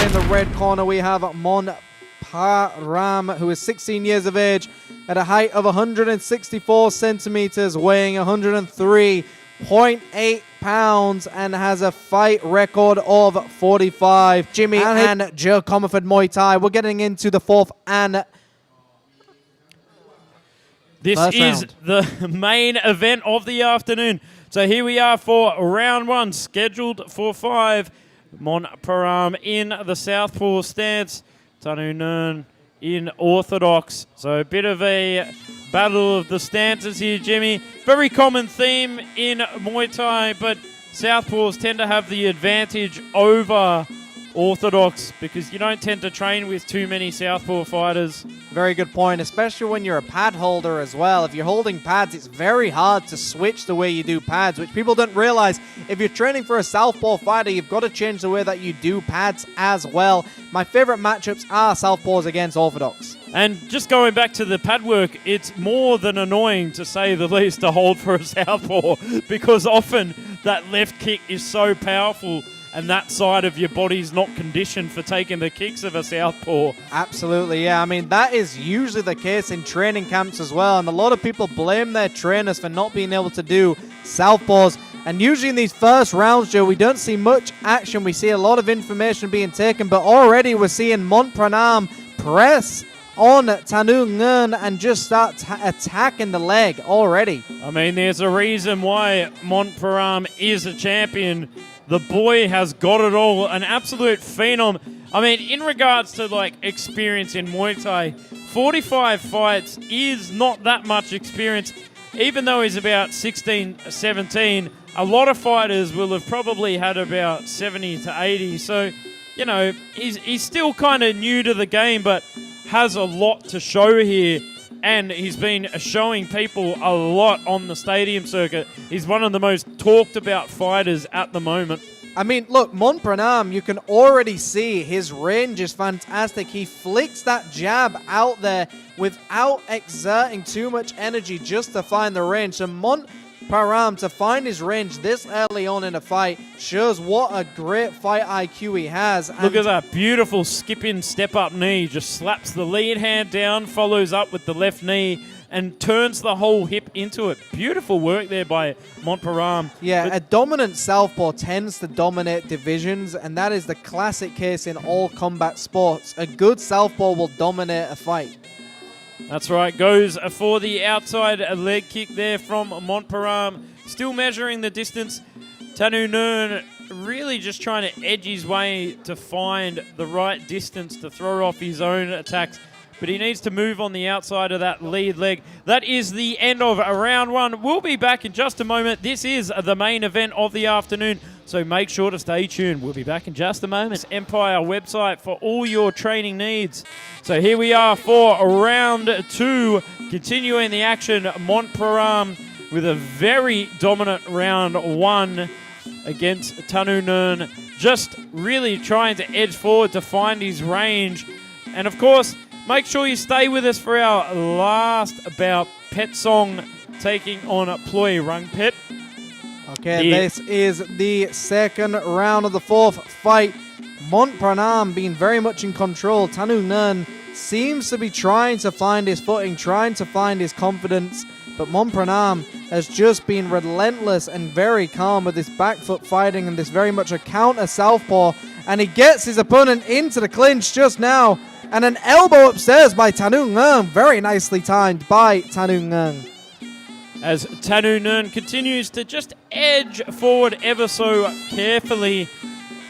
in the red corner, we have Mont, Praram, who is 16 years of age, at a height of 164 centimeters, weighing 103.8 pounds, and has a fight record of 45. Jimmy and Joe Comerford Muay Thai. We're getting into the fourth and this is the main event of the afternoon. So here we are for round one, scheduled for 5. Mont Praram in the southpaw stance. Tanu Ngern in orthodox. So a bit of a battle of the stances here, Jimmy. Very common theme in Muay Thai, but southpaws tend to have the advantage over orthodox because you don't tend to train with too many southpaw fighters. Very good point, especially when you're a pad holder as well. If you're holding pads, it's very hard to switch the way you do pads, which people don't realize. If you're training for a southpaw fighter, you've got to change the way that you do pads as well. My favorite matchups are southpaws against orthodox. And just going back to the pad work, it's more than annoying, to say the least, to hold for a southpaw because often that left kick is so powerful and that side of your body's not conditioned for taking the kicks of a southpaw. Absolutely, yeah. I mean, that is usually the case in training camps as well, and a lot of people blame their trainers for not being able to do southpaws. And usually in these first rounds, Joe, we don't see much action. We see a lot of information being taken, but already we're seeing Mont Praram press on Tanu Ngern and just start attacking the leg already. I mean, there's a reason why Mont Praram is a champion. The boy has got it all, an absolute phenom. I mean, in regards to like experience in Muay Thai, 45 fights is not that much experience. Even though he's about 16, 17, a lot of fighters will have probably had about 70 to 80. So, you know, he's still kind of new to the game, but has a lot to show here. And he's been showing people a lot on the stadium circuit. He's one of the most talked about fighters at the moment. I mean, look, Mont Praram, you can already see his range is fantastic. He flicks that jab out there without exerting too much energy just to find the range. So Mont Praram, to find his range this early on in a fight, shows what a great fight IQ he has. Look at that beautiful skip-in, step-up knee. Just slaps the lead hand down, follows up with the left knee, and turns the whole hip into it. Beautiful work there by Mont Praram. Yeah, a dominant southpaw tends to dominate divisions, and that is the classic case in all combat sports. A good southpaw will dominate a fight. That's right, goes for the outside leg kick there from Mont Praram. Still measuring the distance. Tanu Ngern really just trying to edge his way to find the right distance to throw off his own attacks. But he needs to move on the outside of that lead leg. That is the end of round one. We'll be back in just a moment. This is the main event of the afternoon, so make sure to stay tuned. We'll be back in just a moment. Empire website for all your training needs. So here we are for round two, continuing the action. Mont Praram with a very dominant round one against Tanu Ngern, just really trying to edge forward to find his range. And of course, make sure you stay with us for our last bout. Pet Song taking on Ploy Rung Pet. Okay, this is the second round of the fourth fight. Mont Praram being very much in control. Tanu Ngern seems to be trying to find his footing, trying to find his confidence. But Mont Praram has just been relentless and very calm with this back foot fighting and this very much a counter southpaw. And he gets his opponent into the clinch just now. And an elbow upstairs by Tanu Ngern. Very nicely timed by Tanu Ngern. As Tanu Ngern continues to just edge forward ever so carefully,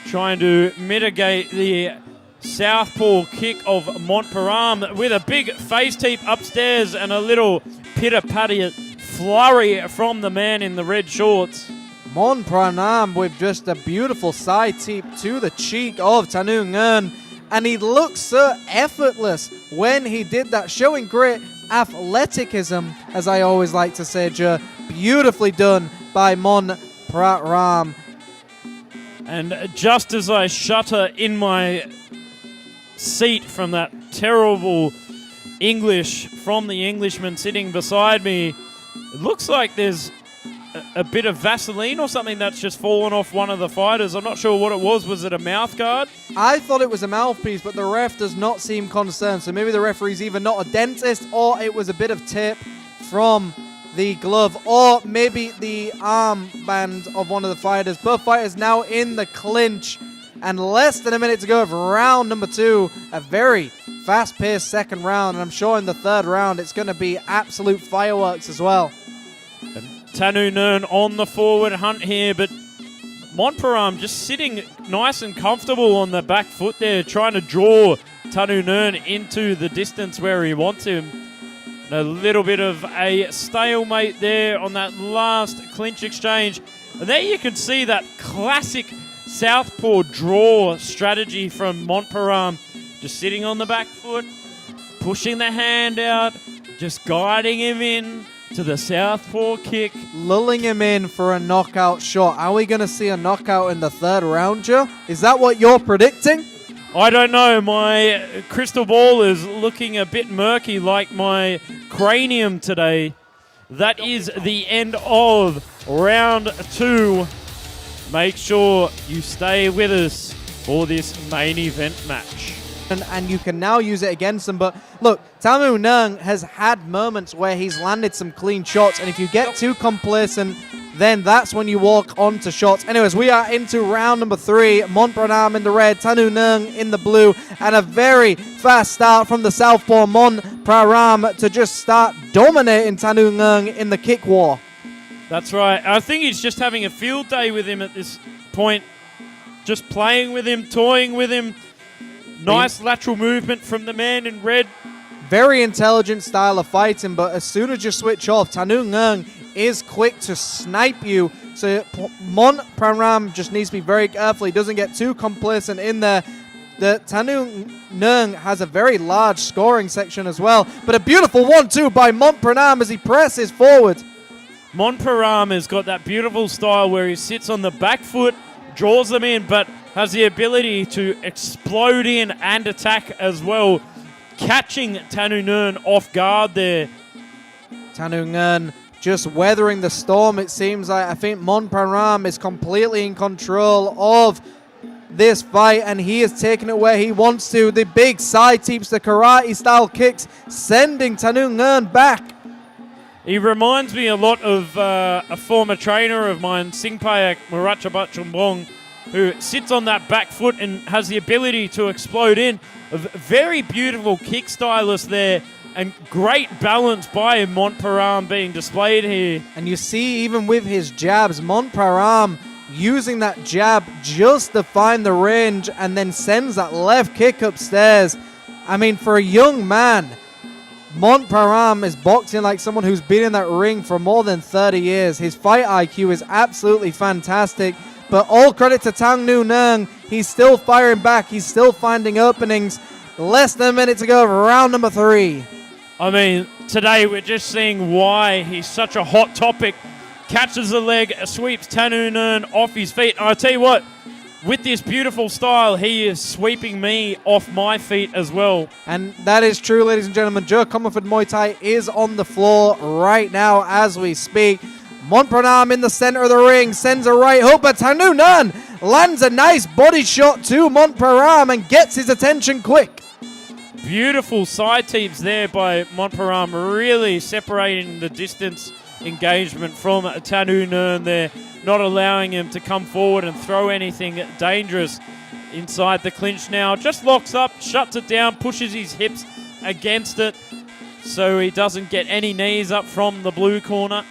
trying to mitigate the southpaw kick of Mont Praram with a big face teep upstairs and a little pitter-patter flurry from the man in the red shorts. Mont Praram with just a beautiful side teep to the cheek of Tanu Ngern. And he looks so effortless when he did that, showing great athleticism, as I always like to say, Joe. Beautifully done by Mont Praram. And just as I shudder in my seat from that terrible English from the Englishman sitting beside me, it looks like there's a bit of Vaseline or something that's just fallen off one of the fighters. I'm not sure what it was. Was it a mouth guard? I thought it was a mouthpiece, but the ref does not seem concerned. So maybe the referee's either not a dentist or it was a bit of tape from the glove or maybe the armband of one of the fighters. Both fighters now in the clinch and less than a minute to go of round number 2. A very fast-paced second round, and I'm sure in the third round it's going to be absolute fireworks as well. And Tanu Ngern on the forward hunt here, but Mont Praram just sitting nice and comfortable on the back foot there, trying to draw Tanu Ngern into the distance where he wants him. And a little bit of a stalemate there on that last clinch exchange. And there you can see that classic southpaw draw strategy from Mont Praram. Just sitting on the back foot, pushing the hand out, just guiding him in to the southpaw kick. Lulling him in for a knockout shot. Are we going to see a knockout in the third round, Joe? Is that what you're predicting? I don't know. My crystal ball is looking a bit murky like my cranium today. That is the end of round 2. Make sure you stay with us for this main event match. And you can now use it against him. But look, Tanu Ngern has had moments where he's landed some clean shots. And if you get too complacent, then that's when you walk onto shots. Anyways, we are into round number 3. Mont Praram in the red, Tanu Ngern in the blue. And a very fast start from the southpaw Mont Praram to just start dominating Tanu Ngern in the kick war. That's right. I think he's just having a field day with him at this point. Just playing with him, toying with him. Nice lateral movement from the man in red. Very intelligent style of fighting, but as soon as you switch off, Tanu Ngern is quick to snipe you. So Mont Praram just needs to be very careful. He doesn't get too complacent in there. The Tanu Ngern has a very large scoring section as well. But a beautiful 1-2 by Mont Praram as he presses forward. Mont Praram has got that beautiful style where he sits on the back foot, draws them in, but has the ability to explode in and attack as well, catching Tanu Ngern off guard there. Tanu Ngern just weathering the storm, it seems like. I think Mont Praram is completely in control of this fight, and he is taking it where he wants to. The big side teeps, the karate-style kicks, sending Tanu Ngern back. He reminds me a lot of a former trainer of mine, Singpayak Murachapachambong, who sits on that back foot and has the ability to explode in. A very beautiful kick stylist there, and great balance by Mont Praram being displayed here. And you see, even with his jabs, Mont Praram using that jab just to find the range and then sends that left kick upstairs. I mean, for a young man, Mont Praram is boxing like someone who's been in that ring for more than 30 years. His fight IQ is absolutely fantastic. But all credit to Tanu Ngern. He's still firing back. He's still finding openings. Less than a minute to go of round number 3. I mean, today we're just seeing why he's such a hot topic. Catches the leg, sweeps Tanu Ngern off his feet. And I'll tell you what, with this beautiful style, he is sweeping me off my feet as well. And that is true, ladies and gentlemen. Joe Comerford Muay Thai is on the floor right now as we speak. Mont Praram in the center of the ring, sends a right hook, but Tanu Ngern lands a nice body shot to Mont Praram and gets his attention quick. Beautiful side teeps there by Mont Praram, really separating the distance engagement from Tanu Ngern there, not allowing him to come forward and throw anything dangerous inside the clinch now. Just locks up, shuts it down, pushes his hips against it so he doesn't get any knees up from the blue corner.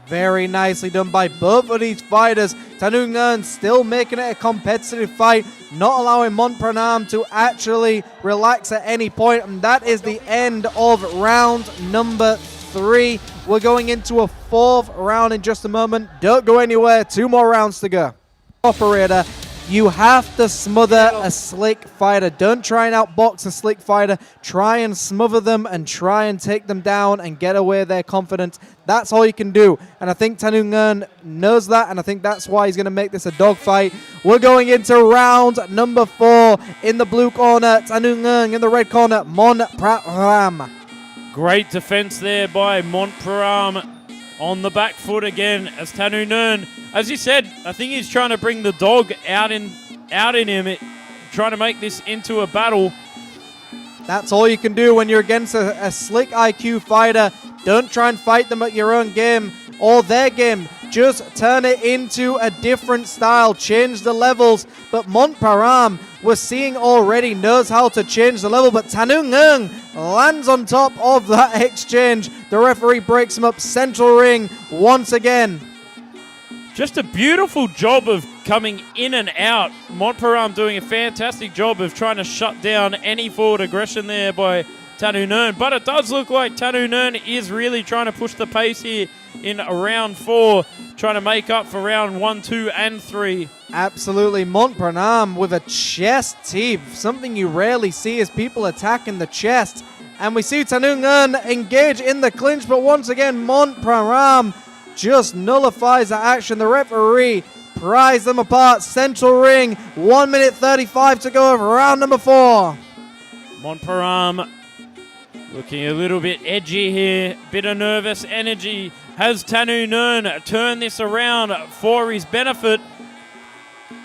Very nicely done by both of these fighters. Tanu Ngern still making it a competitive fight, not allowing Mont Praram to actually relax at any point. And that is the end of round number 3. We're going into a 4th round in just a moment. Don't go anywhere. 2 more rounds to go. Operator, you have to smother a slick fighter. Don't try and outbox a slick fighter. Try and smother them and try and take them down and get away their confidence. That's all you can do. And I think Tanu Ngern knows that, and I think that's why he's going to make this a dogfight. We're going into round number 4. In the blue corner, Tanu Ngern. In the red corner, Mont Praram. Great defense there by Mont Praram. on the back foot again as Tanu Ngern, as you said, I think he's trying to bring the dog out in him, trying to make this into a battle. That's all you can do when you're against a slick IQ fighter. Don't try and fight them at your own game or their game. Just turn it into a different style. Change the levels. But Mont Praram, we're seeing already, knows how to change the level. But Tanu Ngern lands on top of that exchange. The referee breaks him up. Central ring once again. Just a beautiful job of coming in and out. Mont Praram doing a fantastic job of trying to shut down any forward aggression there by Tanu Ngern. But it does look like Tanu Ngern is really trying to push the pace here in round 4, trying to make up for round 1, 2, and 3. Absolutely. Mont Praram with a chest teep. Something you rarely see is people attacking the chest. And we see Tanu Ngern engage in the clinch, but once again, Mont Praram just nullifies the action. The referee pries them apart. Central ring, 1 minute 35 to go of round number 4. Mont Praram looking a little bit edgy here, bit of nervous energy. Has Tanu Ngern turned this around for his benefit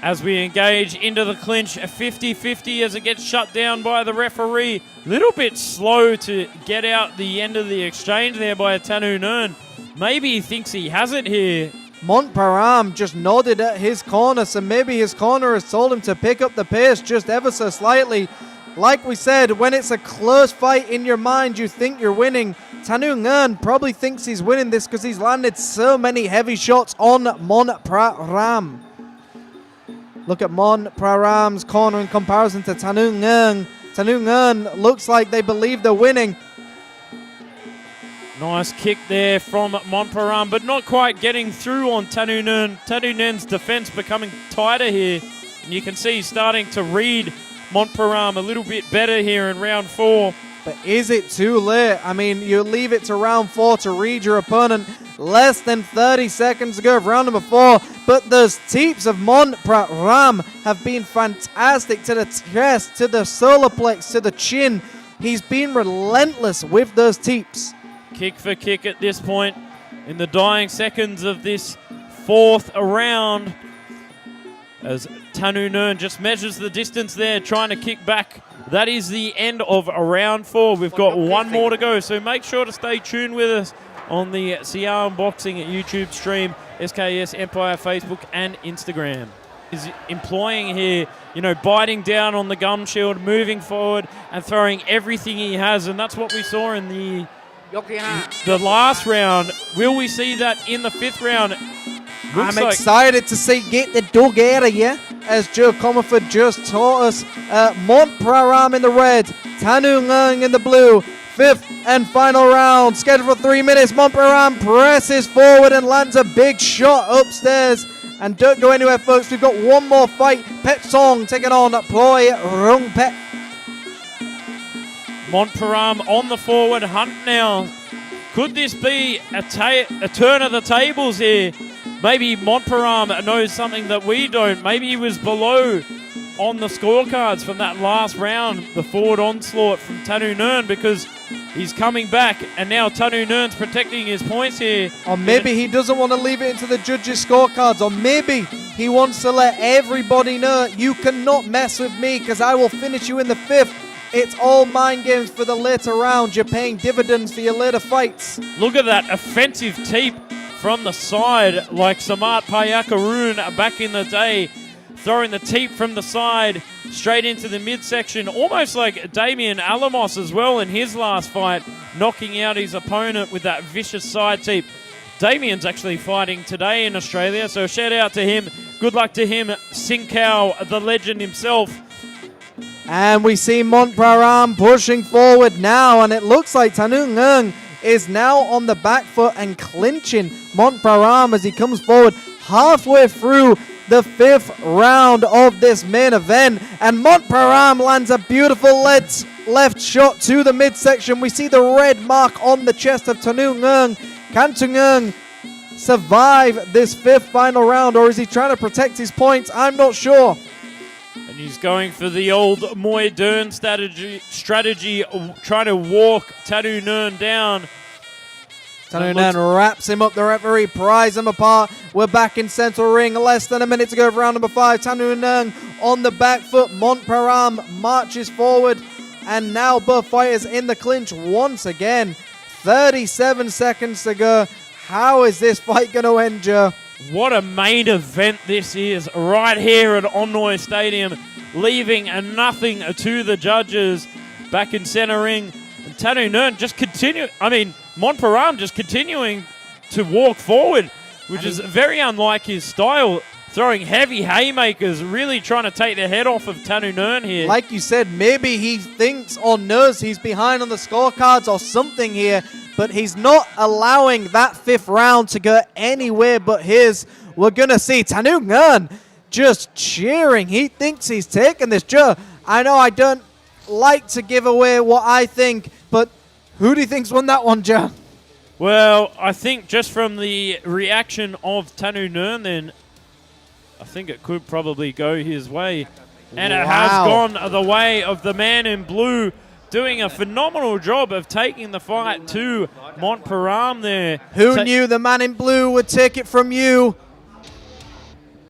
as we engage into the clinch? A 50-50 as it gets shut down by the referee. Little bit slow to get out the end of the exchange there by Tanu Ngern. Maybe he thinks he has it here. Mont Praram just nodded at his corner, so maybe his corner has told him to pick up the pace just ever so slightly. Like we said, when it's a close fight in your mind, you think you're winning. Tanu Ngern probably thinks he's winning this because he's landed so many heavy shots on Mont Praram. Look at Mont Praram's corner in comparison to Tanu Ngern. Tanu Ngern looks like they believe they're winning. Nice kick there from Mont Praram, but not quite getting through on Tanu Ngern. Tanu Ngern's defense becoming tighter here. And you can see he's starting to read Mont Praram a little bit better here in round 4. But is it too late? I mean, you leave it to round 4 to read your opponent. Less than 30 seconds to go of round number 4. But those teeps of Mont Praram have been fantastic to the chest, to the solar plex, to the chin. He's been relentless with those teeps. Kick for kick at this point in the dying seconds of this 4th round, as Tanu Ngern just measures the distance there, trying to kick back. That is the end of round 4. We've got one more to go, so make sure to stay tuned with us on the Siam Boxing YouTube stream, SKS Empire Facebook and Instagram. Is employing here, biting down on the gum shield, moving forward and throwing everything he has, and that's what we saw in the last round. Will we see that in the 5th round? I'm excited to see get the dog out of here, as Joe Comerford just taught us. Mont Praram in the red, Tanu Ngern in the blue. 5th and final round, scheduled for 3 minutes. Mont Praram presses forward and lands a big shot upstairs. And don't go anywhere, folks. We've got one more fight. Pet Song taking on Ploy Rung Pet. Mont Praram on the forward hunt now. Could this be a turn of the tables here? Maybe Mont Praram knows something that we don't. Maybe he was below on the scorecards from that last round, the forward onslaught from Tanu Ngern, because he's coming back, and now Tanu Ngern's protecting his points here. Or maybe he doesn't want to leave it into the judges' scorecards, or maybe he wants to let everybody know, you cannot mess with me because I will finish you in the 5th. It's all mind games for the later round. You're paying dividends for your later fights. Look at that offensive teep from the side, like Samat Payakaroon back in the day, throwing the teep from the side straight into the midsection, almost like Damian Alamos as well in his last fight, knocking out his opponent with that vicious side teep. Damian's actually fighting today in Australia, so shout out to him. Good luck to him, Sinkau, the legend himself. And we see Mont Praram pushing forward now, and it looks like Tanu Ngern is now on the back foot and clinching Mont Praram as he comes forward halfway through the 5th round of this main event. And Mont Praram lands a beautiful left shot to the midsection. We see the red mark on the chest of Tanu Ngern. Can Tanu Ngern survive this 5th final round, or is he trying to protect his points? I'm not sure. And he's going for the old Muay Dern strategy, trying to walk Tanu Ngern down. Tanu Ngern wraps him up. The referee pries him apart. We're back in central ring. Less than a minute to go for round number 5. Tanu Ngern on the back foot. Mont Praram marches forward. And now both fighters in the clinch once again. 37 seconds to go. How is this fight going to end, Joe? What a main event this is right here at Omnoi Stadium, leaving nothing to the judges back in center ring. And Tanu Ngern Mont Praram just continuing to walk forward, which is very unlike his style, throwing heavy haymakers, really trying to take the head off of Tanu Ngern here. Like you said, maybe he thinks or knows he's behind on the scorecards or something here, but he's not allowing that 5th round to go anywhere but his. We're going to see Tanu Ngern just cheering. He thinks he's taking this. Joe, I know I don't like to give away what I think, but who do you think's won that one, Joe? Well, I think just from the reaction of Tanu Ngern, then I think it could probably go his way. And it has gone the way of the man in blue, doing a phenomenal job of taking the fight to Mont Praram there. Who knew the man in blue would take it from you?